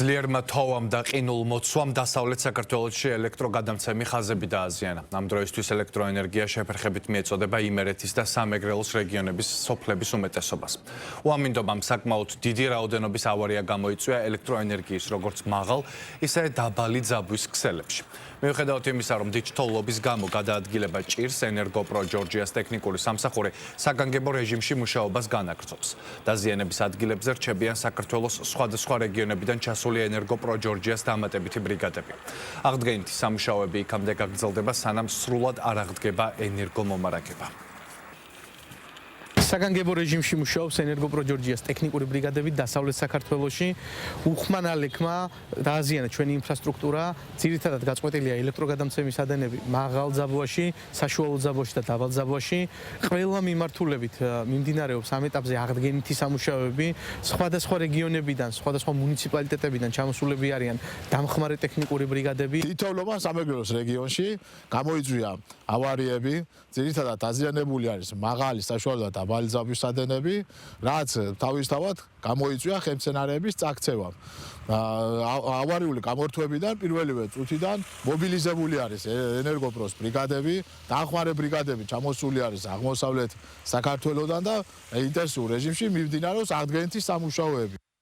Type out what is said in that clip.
ძლიერმა თოვამ და ყინულ მოცვამ დასავლეთ საქართველოში ელექტროგადამცემი ხაზები დააზიანა. ამ დროისთვის ელექტროენერგია შეფერხებით მიეწოდება იმერეთის და სამეგრელოს რეგიონების სოფლების უმეტესობას. უამინდობამ საკმაოდ დიდი რაოდენობის ავარია გამოიწვია ელექტროენერგიის როგორც მაღალ, ისე დაბალი ძაბვის ქსელებში. მიუხედავად იმისა, რომ დიდი თოვლობის გამო გადაადგილება ჭირს, ენერგოპრო ჯორჯიას ტექნიკური სამსახური საგანგებო რეჟიმში მუშაობას განაგრძობს. დაზიანების ადგილებზე რჩებიან საქართველოს სხვადასხვა რეგიონებიდან ჩასული ენერგოპრო ჯორჯიას დამატებითი ბრიგადები. აღდგენითი სამუშაოები იქამდე გაგრძელდება, სანამ სრულად არ აღდგება ენერგომომარაგება. საგანგებო რეჟიმში მუშაობს ენერგოპრო ჯორჯიას ტექნიკური ბრიგადები დასავლეთ საქართველოში. უხმანალექმა დააზიანა ჩვენი ინფრასტრუქტურა, ძირითადად გაწყვეტილია ელექტროგადამცემის ადენები მაღალ ძაბვაში, საშუალო ძაბვაში და დაბალ ძაბვაში. ყველა მიმართულებით მიმდინარეობს ამ ეტაპზე აღდგენითი სამუშაოები. სხვადასხვა რეგიონებიდან, სხვადასხვა მუნიციპალიტეტებიდან ჩამოსულები არიან დამხმარე ტექნიკური ბრიგადები. თითოეულობა სამეგრელოს რეგიონში გამოიწვია ავარიები, ძირითადად დაზიანებული არის მაღალი, საშუალო და დაბალი ძაბვის ადენები, რაც თავისთავად გამოიწვია ხელმძენარეების წაქცევამ. ავარიული გამორთვებიდან პირველივე წუთიდან მობილიზებული არის ენერგოპროს ბრიგადები, დამხმარე ბრიგადები ჩამოსული არის აღმოსავლეთ საქართველოდან და ინტენსიურ რეჟიმში მიმდინარეობს აღდგენითი სამუშაოები.